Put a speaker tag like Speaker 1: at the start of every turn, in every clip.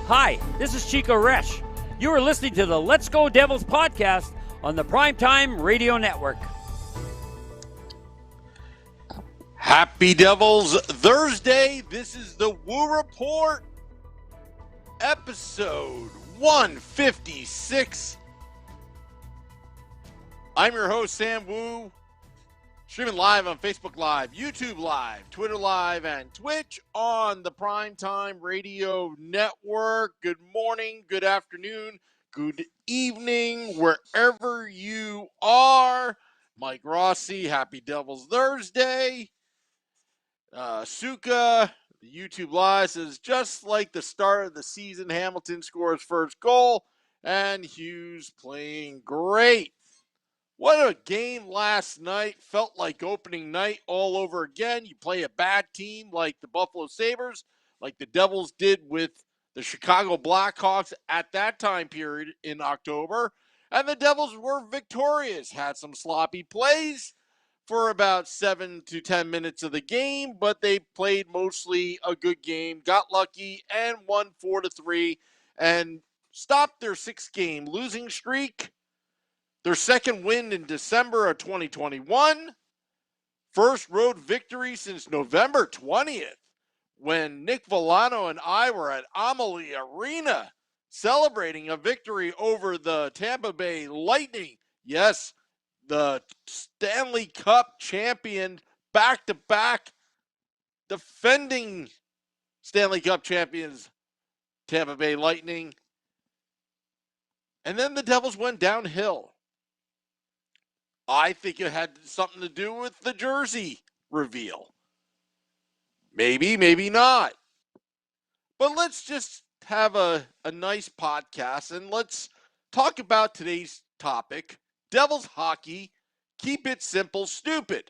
Speaker 1: Hi, this is Chico Resch. You are listening to the Let's Go Devils podcast on the Primetime Radio Network.
Speaker 2: Happy Devils Thursday. This is the Woo Report, episode 156. I'm your host, Sam Woo, streaming live on Facebook Live, YouTube Live, Twitter Live, and Twitch on the Primetime Radio Network. Good morning, good afternoon, good evening, wherever you are. Mike Rossi, happy Devils Thursday. Suka, the YouTube Live says, just like the start of the season, Hamilton scores first goal, and Hughes playing great. What a game last night. Felt like opening night all over again. You play a bad team like the Buffalo Sabres, like the Devils did with the Chicago Blackhawks at that time period in October, and the Devils were victorious. Had some sloppy plays for about 7 to 10 minutes of the game, but they played mostly a good game, got lucky, and won 4-3, and stopped their 6-game losing streak. Their second win in December of 2021. First road victory since November 20th, when Nick Villano and I were at Amalie Arena celebrating a victory over the Tampa Bay Lightning. Yes, the Stanley Cup champion, back-to-back defending Stanley Cup champions, Tampa Bay Lightning. And then the Devils went downhill. I think it had something to do with the jersey reveal. Maybe, maybe not. But let's just have a nice podcast and let's talk about today's topic, Devils hockey. Keep it simple, stupid.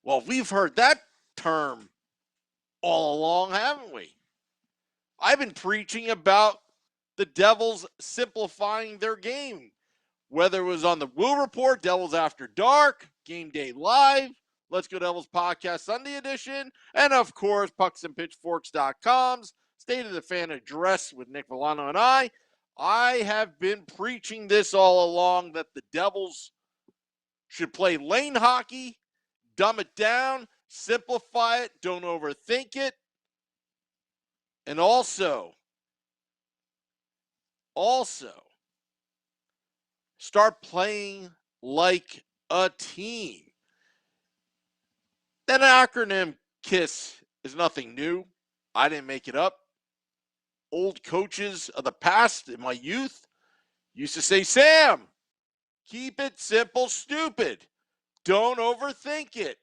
Speaker 2: Well, we've heard that term all along, haven't we? I've been preaching about the Devils simplifying their game. Whether it was on the Woo Report, Devils After Dark, Game Day Live, Let's Go Devils Podcast Sunday Edition, and of course, pucksandpitchforks.com's State of the Fan Address with Nick Villano and I have been preaching this all along, that the Devils should play lane hockey, dumb it down, simplify it, don't overthink it, and also, start playing like a team. That acronym KISS is nothing new. I didn't make it up. Old coaches of the past in my youth used to say, Sam, keep it simple, stupid. Don't overthink it.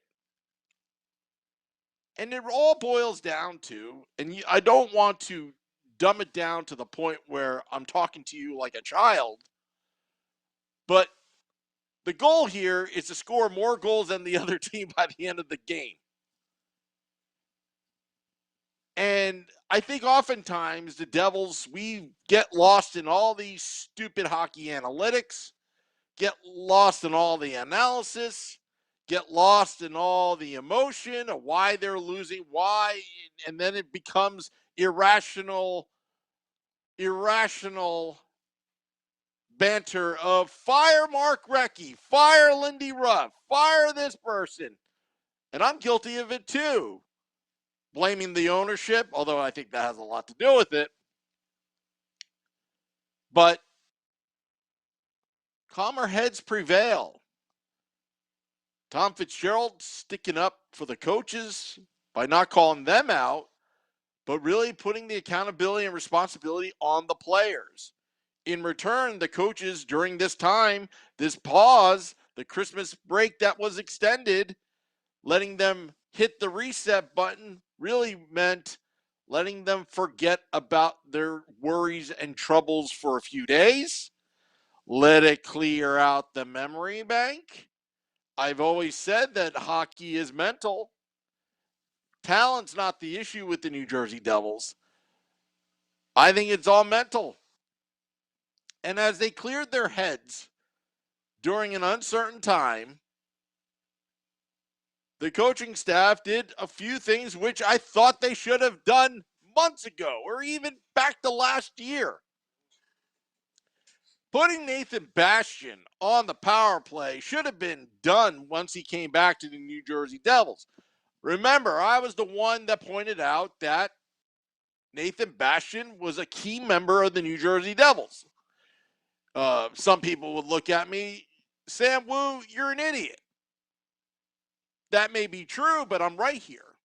Speaker 2: And it all boils down to, and I don't want to dumb it down to the point where I'm talking to you like a child, but the goal here is to score more goals than the other team by the end of the game. And I think oftentimes the Devils, we get lost in all these stupid hockey analytics, get lost in all the analysis, get lost in all the emotion of why they're losing, why, and then it becomes irrational banter of fire Mark Recchi, fire Lindy Ruff, fire this person. And I'm guilty of it too. Blaming the ownership, although I think that has a lot to do with it. But calmer heads prevail. Tom Fitzgerald sticking up for the coaches by not calling them out, but really putting the accountability and responsibility on the players. In return, the coaches during this time, this pause, the Christmas break that was extended, letting them hit the reset button really meant letting them forget about their worries and troubles for a few days. Let it clear out the memory bank. I've always said that hockey is mental. Talent's not the issue with the New Jersey Devils. I think it's all mental. And as they cleared their heads during an uncertain time, the coaching staff did a few things which I thought they should have done months ago or even back to last year. Putting Nathan Bastian on the power play should have been done once he came back to the New Jersey Devils. Remember, I was the one that pointed out that Nathan Bastian was a key member of the New Jersey Devils. Some people would look at me, Sam Wu, you're an idiot. That may be true, but I'm right here.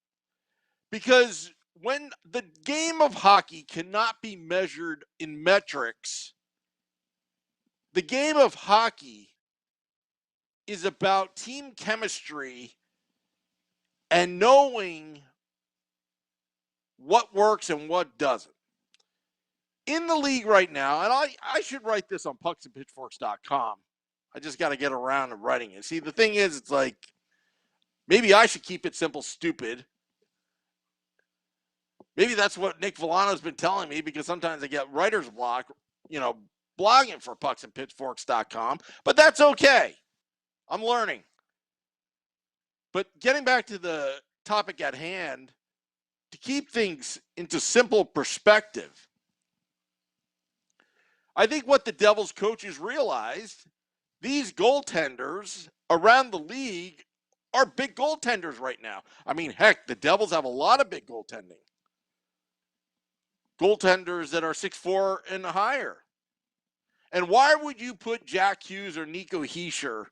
Speaker 2: Because when the game of hockey cannot be measured in metrics, the game of hockey is about team chemistry and knowing what works and what doesn't. In the league right now, and I should write this on pucksandpitchforks.com. I just got to get around to writing it. See, the thing is, it's like, maybe I should keep it simple, stupid. Maybe that's what Nick Villano's been telling me, because sometimes I get writer's block, blogging for pucksandpitchforks.com. But that's okay. I'm learning. But getting back to the topic at hand, to keep things into simple perspective, I think what the Devils coaches realized, these goaltenders around the league are big goaltenders right now. I mean, heck, the Devils have a lot of big goaltending. Goaltenders that are 6'4" and higher. And why would you put Jack Hughes or Nico Hischier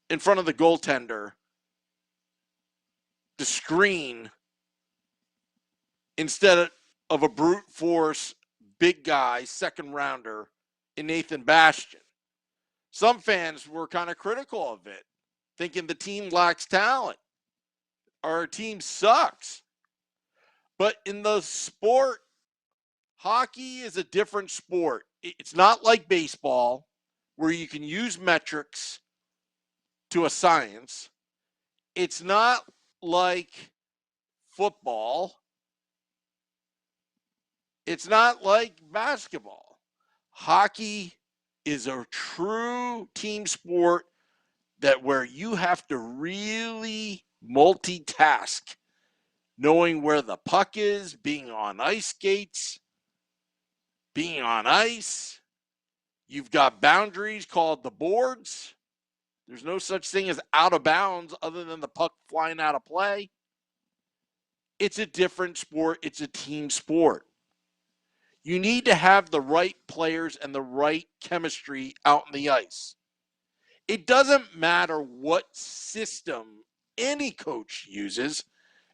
Speaker 2: in front of the goaltender to screen instead of a brute force, big guy, second rounder in Nathan Bastian? Some fans were kind of critical of it, thinking the team lacks talent. Our team sucks. But in the sport, hockey is a different sport. It's not like baseball, where you can use metrics to a science. It's not like football. It's not like basketball. Hockey is a true team sport that where you have to really multitask, knowing where the puck is, being on ice skates, being on ice. You've got boundaries called the boards. There's no such thing as out of bounds other than the puck flying out of play. It's a different sport. It's a team sport. You need to have the right players and the right chemistry out on the ice. It doesn't matter what system any coach uses,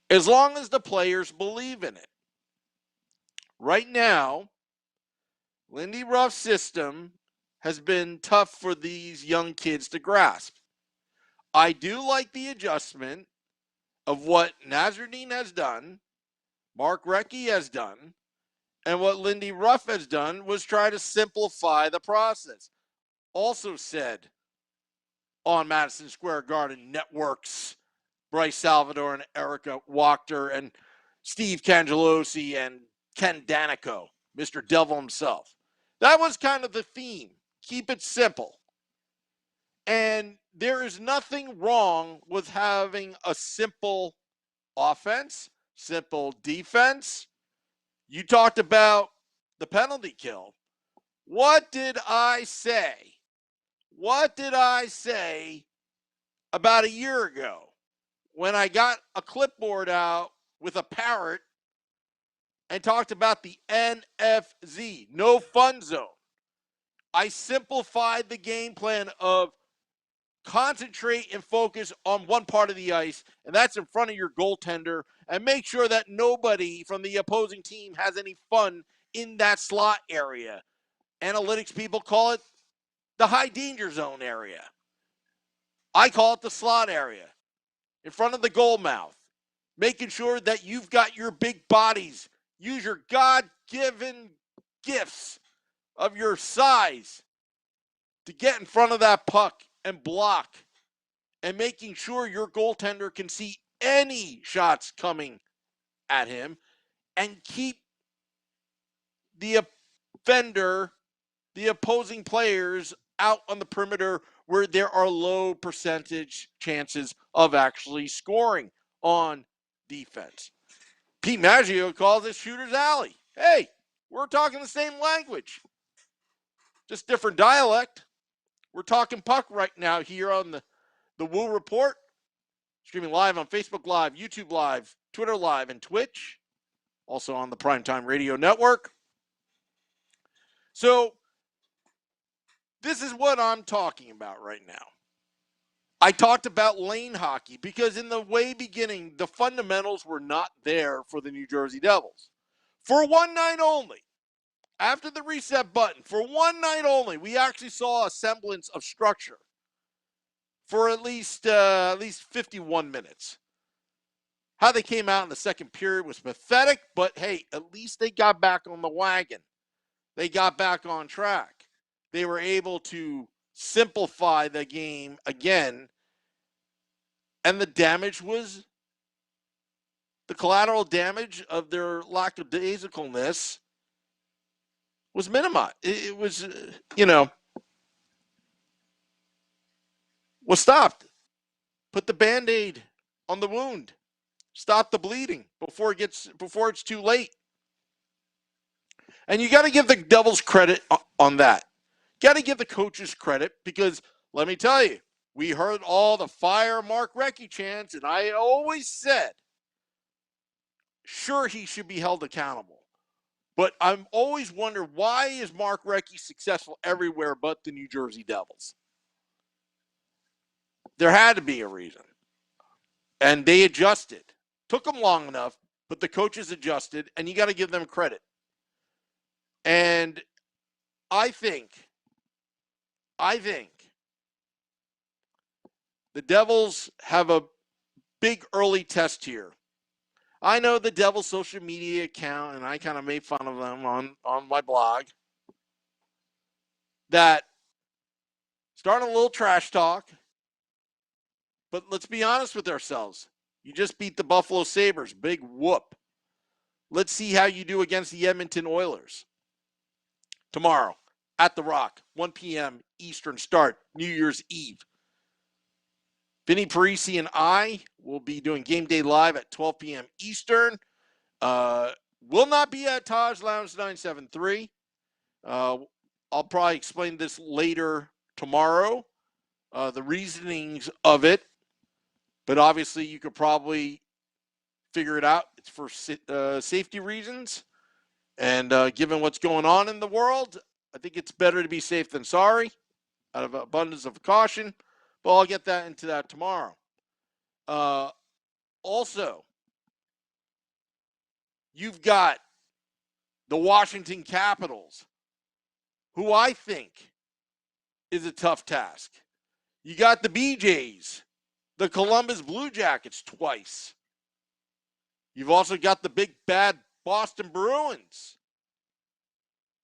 Speaker 2: as long as the players believe in it. Right now, Lindy Ruff's system has been tough for these young kids to grasp. I do like the adjustment of what Nazardine has done, Mark Recchi has done, and what Lindy Ruff has done was try to simplify the process. Also said on Madison Square Garden Network's Bryce Salvador and Erica Wachter and Steve Cangelosi and Ken Danico, Mr. Devil himself. That was kind of the theme. Keep it simple. And there is nothing wrong with having a simple offense, simple defense. You talked about the penalty kill. What did I say? What did I say about a year ago when I got a clipboard out with a parrot and talked about the NFZ, no fun zone? I simplified the game plan of concentrate and focus on one part of the ice, and that's in front of your goaltender, and make sure that nobody from the opposing team has any fun in that slot area. Analytics people call it the high danger zone area. I call it the slot area, in front of the goal mouth, making sure that you've got your big bodies. Use your God-given gifts of your size to get in front of that puck and block, and making sure your goaltender can see any shots coming at him and keep the offender, the opposing players out on the perimeter where there are low percentage chances of actually scoring on defense. Pete Maggio calls it shooter's alley. Hey, we're talking the same language, just different dialect. We're talking puck right now here on the Woo Report, streaming live on Facebook Live, YouTube Live, Twitter Live, and Twitch. Also on the Primetime Radio Network. So, this is what I'm talking about right now. I talked about lane hockey because in the way beginning, the fundamentals were not there for the New Jersey Devils. For one night only, after the reset button, for one night only, we actually saw a semblance of structure for at least 51 minutes. How they came out in the second period was pathetic, but hey, at least they got back on the wagon. They got back on track. They were able to simplify the game again, and the collateral damage of their lackadaisicalness was minimized. It was, was stopped. Put the Band-Aid on the wound. Stop the bleeding before it's too late. And you got to give the Devils credit on that. Got to give the coaches credit because, let me tell you, we heard all the fire Mark Recchi chants, and I always said, sure, he should be held accountable. But I'm always wondered, why is Mark Recchi successful everywhere but the New Jersey Devils? There had to be a reason. And they adjusted. Took them long enough, but the coaches adjusted, and you got to give them credit. And I think the Devils have a big early test here. I know the Devils social media account, and I kind of made fun of them on my blog, that starting a little trash talk, but let's be honest with ourselves. You just beat the Buffalo Sabres. Big whoop. Let's see how you do against the Edmonton Oilers. Tomorrow at The Rock, 1 p.m. Eastern start, New Year's Eve. Vinny Parisi and I will be doing Game Day Live at 12 p.m. Eastern. Will not be at Taj Lounge 973. I'll probably explain this later tomorrow, the reasonings of it. But obviously, you could probably figure it out. It's for safety reasons. And given what's going on in the world, I think it's better to be safe than sorry, out of abundance of caution. But I'll get into that tomorrow. Also, you've got the Washington Capitals, who I think is a tough task. You got the BJs, the Columbus Blue Jackets twice. You've also got the big bad Boston Bruins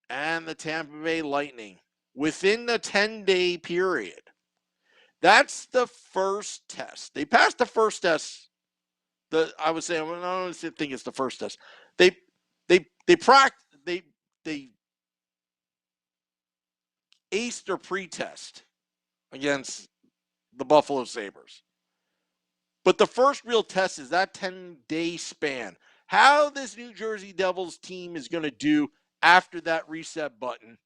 Speaker 2: and the Tampa Bay Lightning within the 10-day period. That's the first test. They passed the first test. I would say, I don't think it's the first test. They aced their pre-test against the Buffalo Sabres. But the first real test is that 10-day span. How this New Jersey Devils team is going to do after that reset button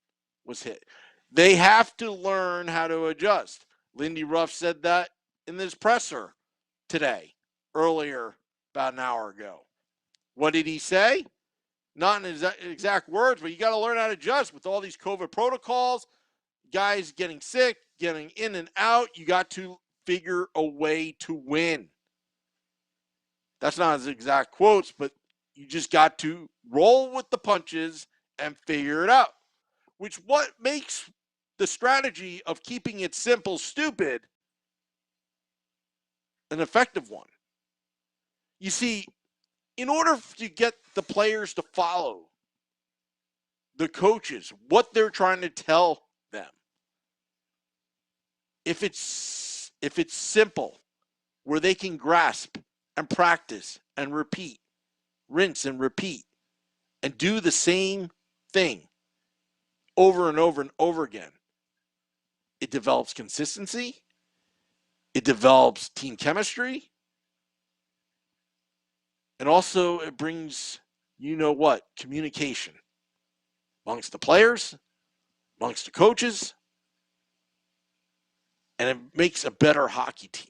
Speaker 2: was hit. They have to learn how to adjust. Lindy Ruff said that in this presser today, earlier, about an hour ago. What did he say? Not in exact words, but you got to learn how to adjust with all these COVID protocols, guys getting sick, getting in and out. You got to figure a way to win. That's not his exact quotes, but you just got to roll with the punches and figure it out. Which what makes the strategy of keeping it simple stupid an effective one. You see, in order to get the players to follow the coaches, what they're trying to tell them, if it's simple, where they can grasp and practice and repeat, rinse and repeat, and do the same thing over and over and over again, it develops consistency, it develops team chemistry, and also it brings you know what? Communication amongst the players, amongst the coaches, and it makes a better hockey team.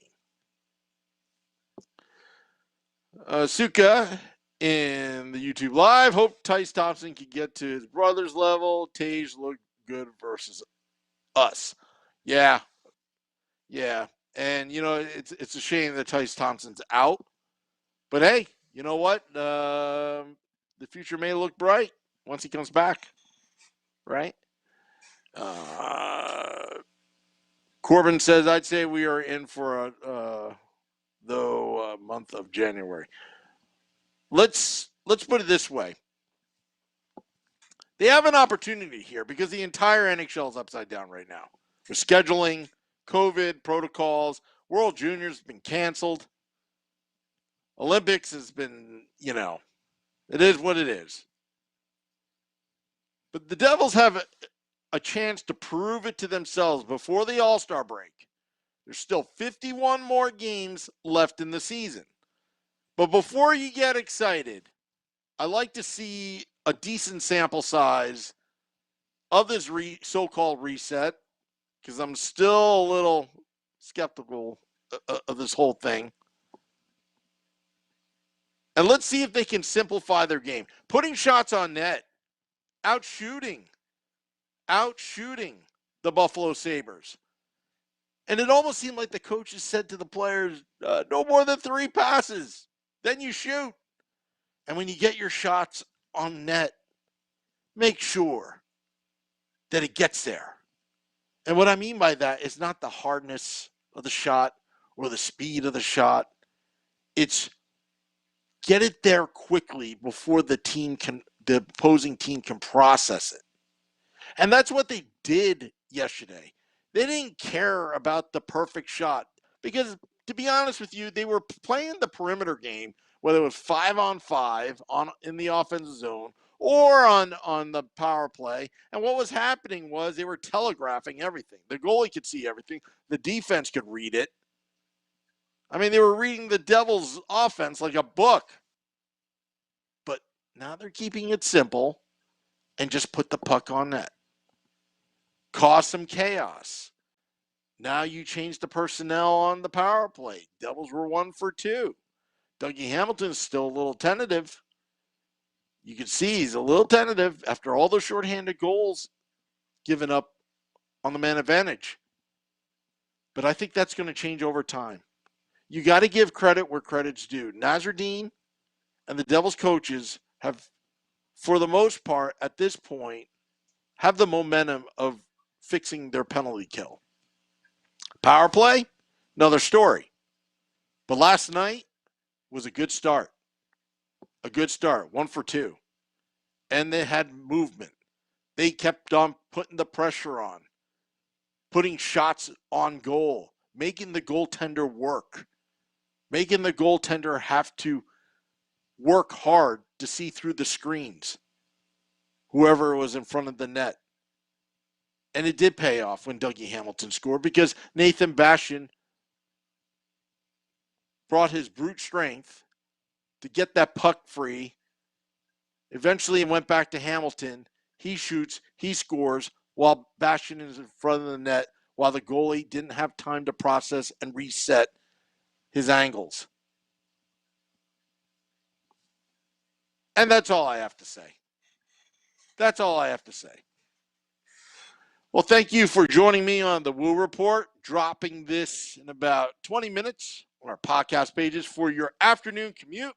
Speaker 2: Suka in the YouTube Live. Hope Tice Thompson can get to his brother's level. Tage looked good versus us. Yeah. And, it's a shame that Tice Thompson's out. But, hey, you know what? The future may look bright once he comes back, right? Corbin says, I'd say we are in for a month of January. Let's put it this way. They have an opportunity here because the entire NHL is upside down right now. With scheduling, COVID, protocols, World Juniors has been canceled. Olympics has been, it is what it is. But the Devils have a chance to prove it to themselves before the All-Star break. There's still 51 more games left in the season. But before you get excited, I like to see a decent sample size of this so-called reset, because I'm still a little skeptical of this whole thing. And let's see if they can simplify their game. Putting shots on net, out-shooting the Buffalo Sabres. And it almost seemed like the coaches said to the players, no more than 3 passes, then you shoot. And when you get your shots on net, make sure that it gets there. And what I mean by that is not the hardness of the shot or the speed of the shot. It's get it there quickly before the opposing team can process it. And that's what they did yesterday. They didn't care about the perfect shot because, to be honest with you, they were playing the perimeter game, whether it was 5-on-5 in the offensive zone or on the power play. And what was happening was they were telegraphing everything. The goalie could see everything. The defense could read it. I mean, they were reading the Devils' offense like a book. But now they're keeping it simple and just put the puck on net. Cause some chaos. Now you change the personnel on the power play. Devils were 1 for 2. Dougie Hamilton's still a little tentative. You can see he's a little tentative after all those shorthanded goals given up on the man advantage. But I think that's going to change over time. You got to give credit where credit's due. Nasreddine and the Devils coaches have, for the most part, at this point, have the momentum of fixing their penalty kill. Power play, another story. But last night was a good start. 1 for 2. And they had movement. They kept on putting the pressure on, putting shots on goal, making the goaltender work, making the goaltender have to work hard to see through the screens, whoever was in front of the net. And it did pay off when Dougie Hamilton scored because Nathan Bastian brought his brute strength to get that puck free. Eventually it went back to Hamilton. He shoots, he scores, while Bastian is in front of the net, while the goalie didn't have time to process and reset his angles. And that's all I have to say. Well, thank you for joining me on the Woo Report, dropping this in about 20 minutes on our podcast pages for your afternoon commute.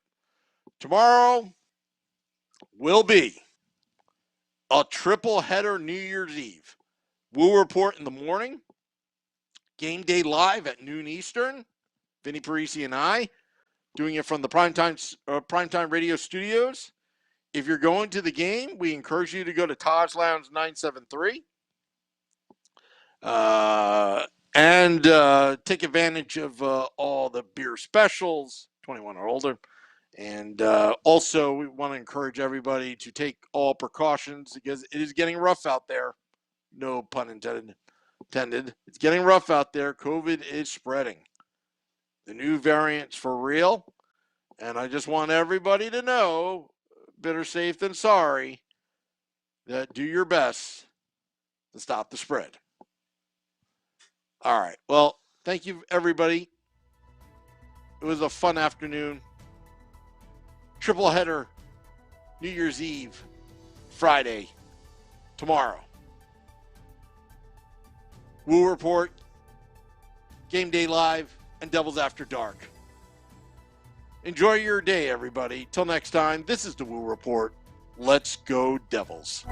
Speaker 2: Tomorrow will be a triple header New Year's Eve. Woo Report in the morning, Game Day Live at noon Eastern. Vinny Parisi and I doing it from the Primetime Radio Studios. If you're going to the game, we encourage you to go to Taj Lounge 973. And take advantage of all the beer specials, 21 or older. And also, we want to encourage everybody to take all precautions because it is getting rough out there. No pun intended. It's getting rough out there. COVID is spreading. The new variant's for real. And I just want everybody to know, better safe than sorry. Do your best to stop the spread. All right. Well, thank you, everybody. It was a fun afternoon. Triple header, New Year's Eve, Friday, tomorrow. Woo Report, Game Day Live, and Devils After Dark. Enjoy your day, everybody. Till next time, this is the Woo Report. Let's go, Devils.